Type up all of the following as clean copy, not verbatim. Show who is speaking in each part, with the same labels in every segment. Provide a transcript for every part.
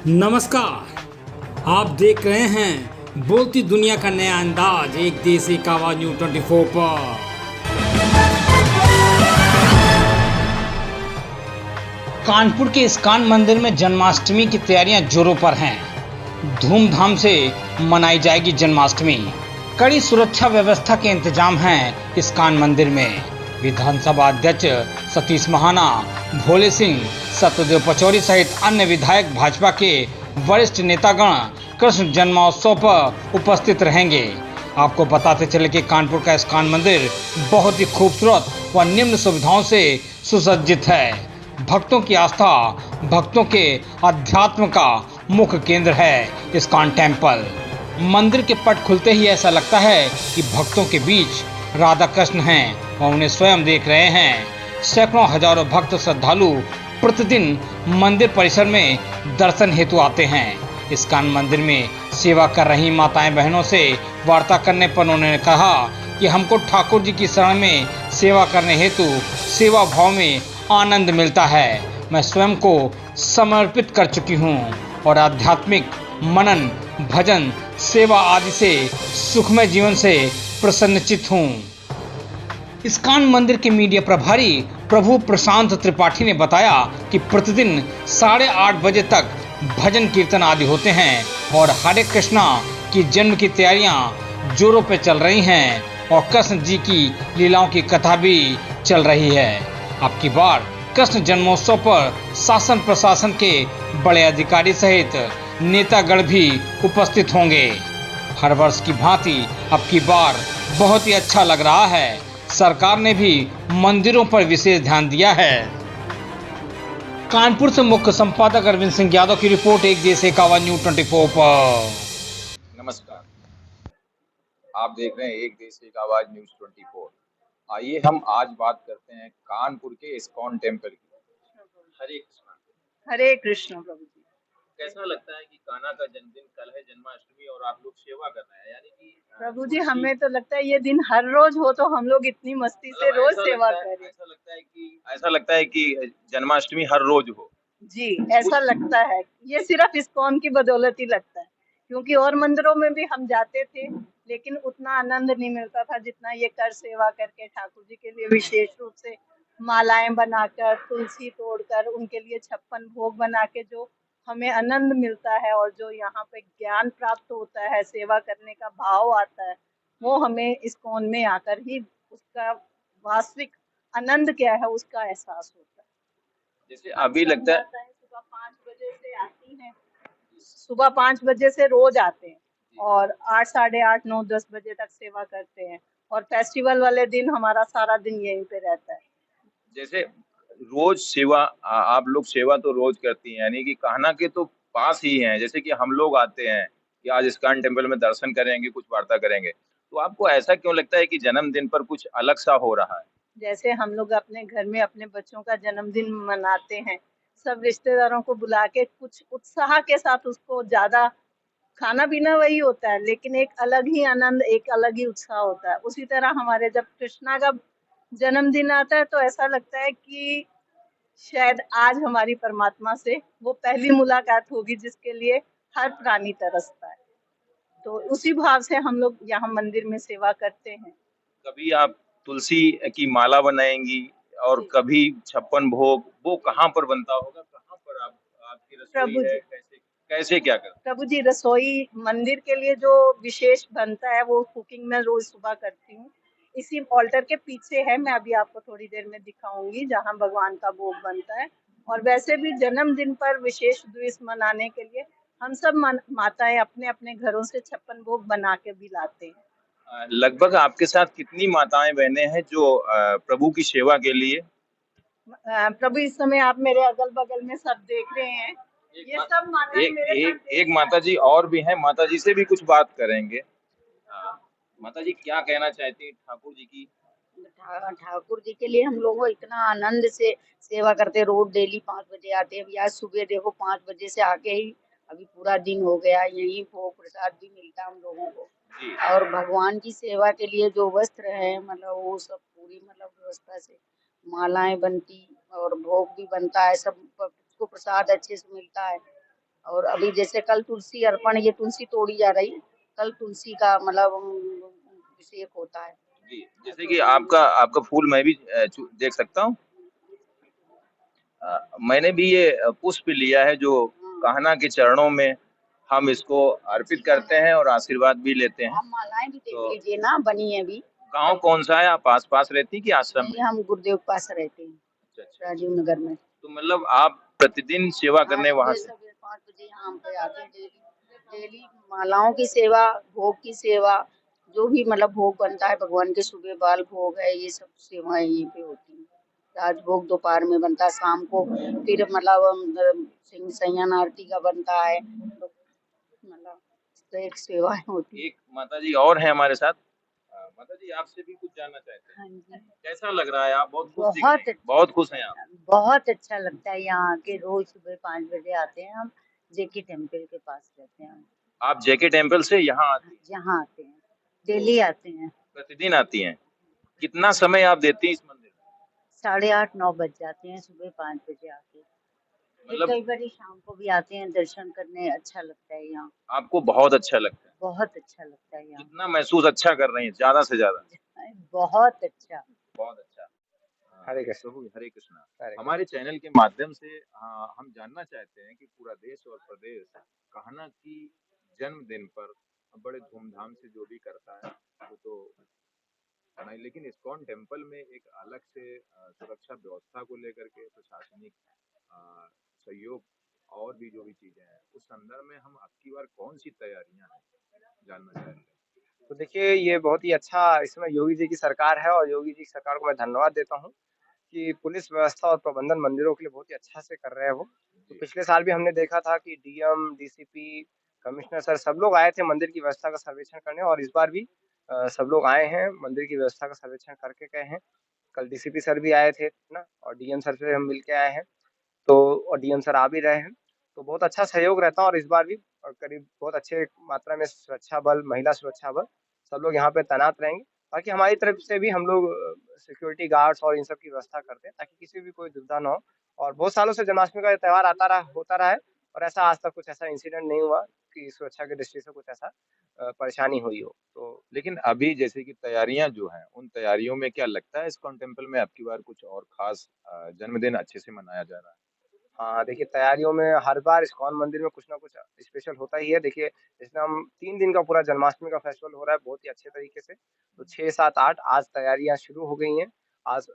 Speaker 1: नमस्कार, आप देख रहे हैं बोलती दुनिया का नया अंदाज, एक देश एक आवाज न्यूज 24 पर। कानपुर के इस्कॉन मंदिर में जन्माष्टमी की तैयारियां जोरों पर हैं। धूमधाम से मनाई जाएगी जन्माष्टमी। कड़ी सुरक्षा व्यवस्था के इंतजाम हैं इस्कॉन मंदिर में। विधानसभा अध्यक्ष सतीश महाना, भोले सिंह, सत्यदेव पचौरी सहित अन्य विधायक भाजपा के वरिष्ठ नेतागण कृष्ण जन्मोत्सव पर उपस्थित रहेंगे। आपको बताते चले कि कानपुर का इस्कॉन मंदिर बहुत ही खूबसूरत व निम्न सुविधाओं से सुसज्जित है। भक्तों की आस्था, भक्तों के अध्यात्म का मुख्य केंद्र है इस्कॉन टेम्पल। मंदिर के पट खुलते ही ऐसा लगता है कि भक्तों के बीच राधा कृष्ण हैं और उन्हें स्वयं देख रहे हैं। सैकड़ों हजारों भक्त श्रद्धालु प्रतिदिन मंदिर परिसर में दर्शन हेतु आते हैं। इस्कॉन मंदिर में सेवा कर रही माताएं बहनों से वार्ता करने पर उन्होंने कहा कि हमको ठाकुर जी की शरण में सेवा करने हेतु सेवा भाव में आनंद मिलता है। मैं स्वयं को समर्पित कर चुकी हूँ और आध्यात्मिक मनन, भजन, सेवा आदि से सुखमय जीवन से प्रसन्नचित हूँ। इस्कॉन मंदिर के मीडिया प्रभारी प्रभु प्रशांत त्रिपाठी ने बताया कि प्रतिदिन 8:30 बजे तक भजन कीर्तन आदि होते हैं और हरे कृष्णा की जन्म की तैयारियां जोरों पे चल रही हैं और कृष्ण जी की लीलाओं की कथा भी चल रही है। अब की बार कृष्ण जन्मोत्सव पर शासन प्रशासन के बड़े अधिकारी सहित नेतागण भी उपस्थित होंगे। हर वर्ष की भांति अब की बार बहुत ही अच्छा लग रहा है। सरकार ने भी मंदिरों पर विशेष ध्यान दिया है। कानपुर से मुख्य संपादक अरविंद सिंह यादव की रिपोर्ट, एक देश एक आवाज न्यूज 24 पर।
Speaker 2: नमस्कार, आप देख रहे हैं एक देश एक आवाज न्यूज 24। आइए हम आज बात करते हैं कानपुर के इस्कॉन टेम्पल की। हरे कृष्णा।
Speaker 3: हरे कृष्ण प्रभु जी।
Speaker 2: कैसा लगता है कि कान्हा का जन्मदिन कल है, जन्माष्टमी, और आप लोग सेवा कर रहे हैं, यानी कि
Speaker 3: प्रभु जी हमें तो लगता है ये दिन हर रोज हो तो हम लोग इतनी मस्ती से
Speaker 2: मतलब
Speaker 3: रोज सेवा करें।
Speaker 2: ऐसा लगता है कि जन्माष्टमी हर रोज हो।
Speaker 3: जी ऐसा लगता है, ये सिर्फ इस्कॉन की बदौलत ही लगता है, क्योंकि और मंदिरों में भी हम जाते थे लेकिन उतना आनंद नहीं मिलता था जितना ये कर सेवा करके ठाकुर जी के लिए विशेष रूप से मालाएं बनाकर, तुलसी तोड़कर, उनके लिए 56 भोग बना के जो हमें आनंद मिलता है और जो यहाँ पे ज्ञान प्राप्त होता है, सेवा करने का भाव आता है, वो हमें इस्कॉन में आकर ही उसका वास्तविक आनंद क्या है उसका एहसास होता है।
Speaker 2: जैसे अभी लगता है
Speaker 3: सुबह 5 बजे से आती हैं, सुबह 5 बजे से रोज आते हैं और 8, 8:30, 9, 10 बजे तक सेवा करते हैं और फेस्टिवल वाले दिन हमारा सारा दिन यहीं पे रहता है।
Speaker 2: जैसे रोज सेवा, आप लोग सेवा तो रोज करती हैं, यानी कि कान्हा के तो पास ही हैं। जैसे कि हम लोग आते हैं कि आज इस्कॉन टेम्पल में दर्शन करेंगे, कुछ वार्ता करेंगे, तो आपको ऐसा क्यों लगता है कि जन्मदिन पर कुछ अलग सा हो रहा है?
Speaker 3: जैसे हम लोग अपने घर में अपने बच्चों का जन्मदिन मनाते हैं, सब रिश्तेदारों को बुला के कुछ उत्साह के साथ उसको ज्यादा खाना पीना वही होता है, लेकिन एक अलग ही आनंद, एक अलग ही उत्साह होता है। उसी तरह हमारे जब कृष्णा का जन्मदिन आता है तो ऐसा लगता है कि शायद आज हमारी परमात्मा से वो पहली मुलाकात होगी जिसके लिए हर प्राणी तरसता है। तो उसी भाव से हम लोग यहाँ मंदिर में सेवा करते हैं।
Speaker 2: कभी आप तुलसी की माला बनाएंगी और
Speaker 3: जी
Speaker 2: कभी 56 भोग, वो कहाँ पर बनता होगा, कहाँ पर आप, आपकी रसोई
Speaker 3: प्रभु
Speaker 2: है,
Speaker 3: जी,
Speaker 2: कैसे कैसे क्या करते
Speaker 3: प्रभु जी रसोई मंदिर के लिए जो विशेष बनता है वो कुकिंग में रोज सुबह करती हूँ। इसी ऑल्टर के पीछे है, मैं अभी आपको थोड़ी देर में दिखाऊंगी जहाँ भगवान का भोग बनता है। और वैसे भी जन्मदिन पर विशेष द्विष मनाने के लिए हम सब माताएं अपने अपने घरों से 56 भोग बना के भी लाते हैं।
Speaker 2: लगभग आपके साथ कितनी माताएं बहनें हैं जो प्रभु की सेवा के लिए?
Speaker 3: प्रभु इस समय आप मेरे अगल बगल में सब देख रहे हैं, ये सब माताएं
Speaker 2: एक
Speaker 3: मेरे साथ
Speaker 2: एक एक
Speaker 3: डेली
Speaker 2: माता
Speaker 3: आती
Speaker 2: जी
Speaker 3: हैं।
Speaker 2: और भी हैं, माता जी से भी कुछ बात करेंगे। माता जी क्या कहना चाहती हैं ठाकुर जी की?
Speaker 4: ठाकुर जी के लिए हम लोग को इतना आनंद से सेवा करते, रोज डेली 5 बजे आते हैं। आज सुबह देखो 5 बजे से आके ही अभी पूरा दिन हो गया, यही भोग प्रसाद भी मिलता हम लोगों को।
Speaker 2: जी।
Speaker 4: और भगवान की सेवा के लिए जो वस्त्र है, मतलब वो सब पूरी मतलब व्यवस्था से मालाएं बनती और भोग भी बनता है, सब को प्रसाद अच्छे से मिलता है। और अभी जैसे कल तुलसी अर्पण, ये तुलसी तोड़ी जा रही, कल तुलसी का मतलब अभिषेक होता है।
Speaker 2: जी, जैसे
Speaker 4: तो
Speaker 2: कि आपका आपका फूल मैं भी देख सकता हूँ। मैंने भी ये पुष्प लिया है जो कान्हा के चरणों में हम इसको अर्पित करते हैं और आशीर्वाद भी लेते हैं।
Speaker 4: आप मालाएं भी देख
Speaker 2: तो
Speaker 4: लीजिए ना, बनी है अभी।
Speaker 2: गाँव कौन सा है? आप आस-पास रहती हैं कि आश्रम
Speaker 4: नहीं,
Speaker 2: में?
Speaker 4: हम गुरुदेव के पास रहते हैं,
Speaker 2: अच्छा, अच्छा।
Speaker 4: राजीव नगर में।
Speaker 2: तो मतलब आप प्रतिदिन सेवा
Speaker 4: हाँ,
Speaker 2: करने वहाँ
Speaker 4: सुबह
Speaker 2: से?
Speaker 4: सवेरे 5 बजे यहाँ हम पे आते हैं डेली। डेली मालाओं की सेवा, भोग की सेवा, जो भी मतलब भोग बनता है भगवान के, सुबह बाल भोग है, ये सब सेवाएं यहीं पे होती हैं। राजभोग दोपहर में बनता है, शाम को फिर मतलब सिंह सैयन आरती का बनता है, तो मतलब इस तरह की सेवाएं होती हैं।
Speaker 2: एक माताजी और हैं हमारे साथ। माताजी आपसे भी कुछ जानना चाहते हैं।
Speaker 4: हाँ जी।
Speaker 2: कैसा लग रहा है? आप बहुत खुश दिख रही
Speaker 4: बहुत
Speaker 2: हैं। बहुत खुश हैं आप।
Speaker 4: बहुत अच्छा लगता है यहाँ आके। रोज सुबह 5 बजे आते हैं हम, जेके टेम्पल के पास रहते हैं हम।
Speaker 2: आप जेके टेम्पल से यहाँ आती हैं?
Speaker 4: यहाँ आते हैं, डेली आते हैं।
Speaker 2: प्रतिदिन आती हैं। कितना समय आप देती हैं इस मंदिर में?
Speaker 4: 8:30-9 बज जाते हैं सुबह 5 बजे आके। फिर
Speaker 2: मतलब
Speaker 4: कई बारी शाम को भी आते हैं दर्शन करने, अच्छा लगता है यहाँ।
Speaker 2: आपको बहुत अच्छा लगता है।
Speaker 4: बहुत अच्छा लगता है यहाँ।
Speaker 2: कितना महसूस अच्छा कर रही हैं ज़्यादा से ज़्यादा?
Speaker 4: बहुत अच्छा।
Speaker 2: बहुत अच्छा।
Speaker 5: हरे कृष्ण।
Speaker 2: प्रभु हरे कृष्णा।
Speaker 5: हरे
Speaker 2: हमारे चैनल के माध्यम से हम जानना चाहते हैं कि पूरा देश और प्रदेश कान्हा की जन्मदिन पर बड़े धूमधाम से जो भी करता है वो तो नहीं, लेकिन इस्कॉन टेम्पल में एक अलग से सुरक्षा व्यवस्था को लेकर के प्रशासनिक अ, सहयोग और भी जो भी चीजें हैं उस संदर्भ में हम अब की बार कौन सी तैयारियां हैं जानना चाहते हैं।
Speaker 5: तो देखिए, ये बहुत ही अच्छा इसमें योगी जी की सरकार है और योगी जी की सरकार को मैं धन्यवाद देता हूँ कि पुलिस व्यवस्था और प्रबंधन मंदिरों के लिए बहुत ही अच्छा से कर रहे हैं वो। तो
Speaker 2: जी
Speaker 5: पिछले साल भी हमने देखा था कि डीएम, डीसीपी, कमिश्नर सर सब लोग आए थे मंदिर की व्यवस्था का सर्वेक्षण करने और इस बार भी सब लोग आए हैं, मंदिर की व्यवस्था का सर्वेक्षण करके गए हैं। कल डीसीपी सर भी आए थे ना और डीएम सर से हम मिल के आए हैं। तो और डीएम सर आ भी रहे हैं, तो बहुत अच्छा सहयोग रहता है और इस बार भी करीब बहुत अच्छे मात्रा में सुरक्षा बल, महिला सुरक्षा बल सब लोग यहाँ पे तैनात रहेंगे। बाकी हमारी तरफ से भी हम लोग सिक्योरिटी गार्ड्स और इन सब की व्यवस्था करते हैं ताकि किसी भी कोई दुविधा ना हो। और बहुत सालों से जन्माष्टमी का ये त्योहार होता रहा है और ऐसा आज तक कुछ ऐसा इंसिडेंट नहीं हुआ कि सुरक्षा की दृष्टि से कुछ ऐसा परेशानी हुई हो। तो
Speaker 2: लेकिन अभी जैसे कि तैयारियां जो हैं उन तैयारियों में क्या लगता है इस्कॉन टेम्पल में अब की बार कुछ और खास जन्मदिन अच्छे से मनाया जा रहा है?
Speaker 5: हाँ, देखिए तैयारियों में हर बार इस्कॉन मंदिर में कुछ ना कुछ स्पेशल होता ही है। देखिए, इसमें हम 3 दिन का पूरा जन्माष्टमी का फेस्टिवल हो रहा है बहुत ही अच्छे तरीके से। तो 6, 7, 8 आज तैयारियाँ शुरू हो गई हैं। आज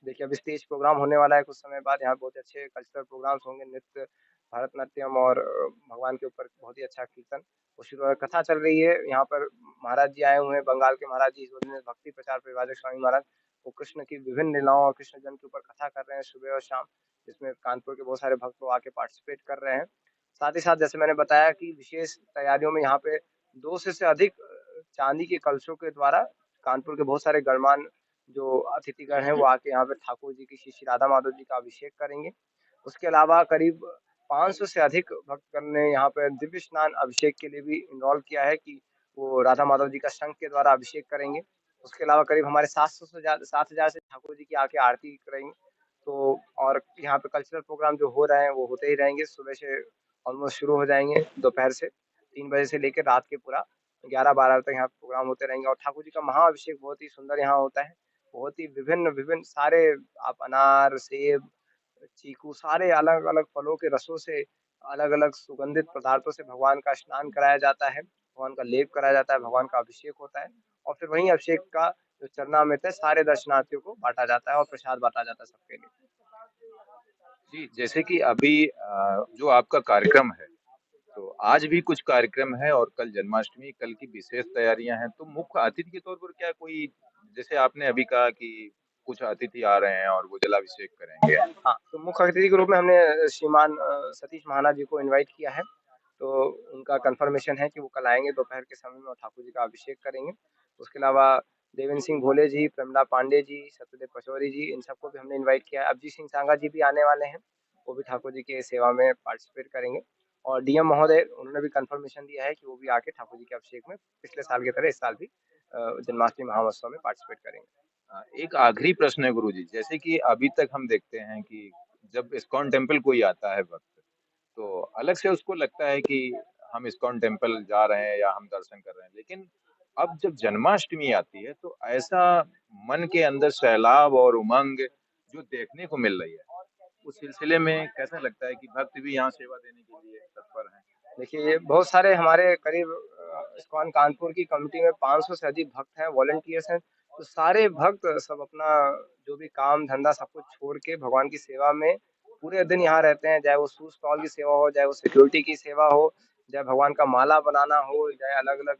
Speaker 5: देखिए अभी स्टेज प्रोग्राम होने वाला है कुछ समय बाद, यहाँ बहुत अच्छे कल्चरल प्रोग्राम्स होंगे, नृत्य, भरतनाट्यम और भगवान के ऊपर बहुत ही अच्छा कीर्तन। वो शुरू कथा चल रही है, यहाँ पर महाराज जी आए हुए हैं, बंगाल के महाराज जी, इस दिन भक्ति प्रचार परिव्राजक स्वामी महाराज, वो कृष्ण की विभिन्न लीलाओं और कृष्ण जन्म के ऊपर कथा कर रहे हैं सुबह और शाम। जिसमें कानपुर के बहुत सारे भक्त लोग आके पार्टिसिपेट कर रहे हैं। साथ ही साथ जैसे मैंने बताया कि विशेष तैयारियों में यहाँ पे 2 से अधिक चांदी के कलशों के द्वारा कानपुर के बहुत सारे गणमान्य जो अतिथिगण हैं वो आके यहाँ पे ठाकुर जी की श्री श्री राधा माधव जी का अभिषेक करेंगे। उसके अलावा करीब 500 से अधिक भक्तगण ने यहाँ पे दिव्य स्नान अभिषेक के लिए भी इनरोल किया है कि वो राधा माधव जी का शंख के द्वारा अभिषेक करेंगे। उसके अलावा करीब हमारे 700 से 7,000 से ठाकुर जी की आके आरती करेंगे। तो और यहाँ पे कल्चरल प्रोग्राम जो हो रहे हैं वो होते ही रहेंगे। सुबह से ऑलमोस्ट शुरू हो जाएँगे दोपहर से 3 बजे से लेके रात के पूरा 11-12 तक यहाँ प्रोग्राम होते रहेंगे और ठाकुर जी का महाअभिषेक बहुत ही सुंदर यहाँ होता है। बहुत ही विभिन्न सारे आप अनार, सेब, चीकू सारे अलग-अलग फलों के रसों से, अलग-अलग सुगंधित पदार्थों से भगवान का स्नान कराया जाता है, भगवान का लेप कराया जाता है, भगवान का अभिषेक होता है और फिर वहीं अभिषेक का जो चरणामृत है सारे दर्शनार्थियों को बाँटा जाता है और प्रसाद बाँटा जाता है सबके लिए।
Speaker 2: जी, जैसे कि अभी जो आपका कार्यक्रम है तो आज भी कुछ कार्यक्रम है और कल जन्माष्टमी, कल की विशेष तैयारियां हैं। तो मुख्य अतिथि के तौर पर क्या कोई, जैसे आपने अभी कहा कि कुछ अतिथि आ रहे हैं और वो जलाभिषेक करेंगे।
Speaker 5: हाँ, तो मुख्य अतिथि के रूप में हमने श्रीमान सतीश महाना जी को इनवाइट किया है। तो उनका कन्फर्मेशन है कि वो कल आएँगे दोपहर के समय में और ठाकुर जी का अभिषेक करेंगे। उसके अलावा देवेंद्र सिंह भोले जी, प्रमिला पांडे जी, सत्यदेव पचौरी जी इन सबको भी हमने इनवाइट किया है। अभिजीत सिंह सांगा जी भी आने वाले हैं, वो भी ठाकुर जी की सेवा में पार्टिसिपेट करेंगे। और डीएम महोदय उन्होंने भी कन्फर्मेशन दिया है कि वो भी आके ठाकुर जी के अभिषेक में पिछले साल की तरह इस साल भी जन्माष्टमी महामहोत्सव में पार्टिसिपेट करेंगे।
Speaker 2: एक आखिरी प्रश्न है गुरुजी, जैसे कि अभी तक हम देखते हैं कि जब इस्कॉन टेम्पल कोई आता है भक्त तो अलग से उसको लगता है कि हम इस्कॉन टेम्पल जा रहे हैं या हम दर्शन कर रहे हैं। लेकिन अब जब जन्माष्टमी आती है तो ऐसा मन के अंदर सैलाब और उमंग जो देखने को मिल रही है, उस सिलसिले में कैसा लगता है कि भक्त भी यहाँ सेवा देने के लिए तत्पर हैं?
Speaker 5: देखिए, बहुत सारे हमारे करीब इस्कॉन कानपुर की कमिटी में 500 से अधिक भक्त हैं, वॉलंटियर्स हैं। तो सारे भक्त सब अपना जो भी काम धंधा सब कुछ छोड़ के भगवान की सेवा में पूरे दिन यहाँ रहते हैं। चाहे वो शू स्टॉल की सेवा हो, चाहे वो सिक्योरिटी की सेवा हो, चाहे भगवान का माला बनाना हो, चाहे अलग-अलग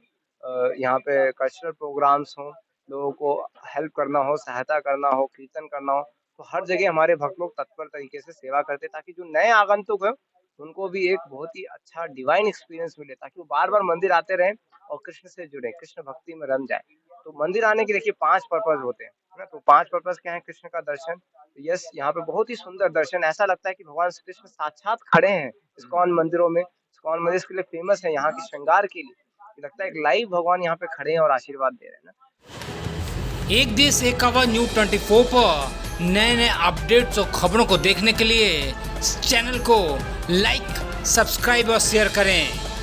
Speaker 5: यहाँ पे कल्चरल प्रोग्राम्स हों, लोगों को हेल्प करना हो, सहायता करना हो, कीर्तन करना हो। तो हर जगह हमारे भक्त लोग तत्पर तरीके से सेवा करते हैं, ताकि जो नए आगंतुक हैं उनको भी एक बहुत ही अच्छा डिवाइन एक्सपीरियंस मिले, ताकि वो बार-बार मंदिर आते रहें और कृष्ण से जुड़ें, कृष्ण भक्ति में रम जाएँ। तो मंदिर आने के देखिए 5 पर्पज़ होते हैं, है ना? तो 5 पर्पज़ क्या है? कृष्ण का दर्शन। तो यस, यहाँ पे बहुत ही सुंदर दर्शन, ऐसा लगता है कि भगवान श्री कृष्ण साक्षात खड़े हैं इस्कॉन मंदिरों में। इस्कॉन मंदिर इसके लिए फेमस है, यहाँ की श्रृंगार के लिए। लगता है एक लाइव भगवान यहाँ पे खड़े हैं और आशीर्वाद दे रहे हैं ना।
Speaker 1: एक देश एक आवाज़ न्यूज़ 24 पर नए अपडेट्स और खबरों को देखने के लिए इस चैनल को लाइक, सब्सक्राइब और शेयर करें।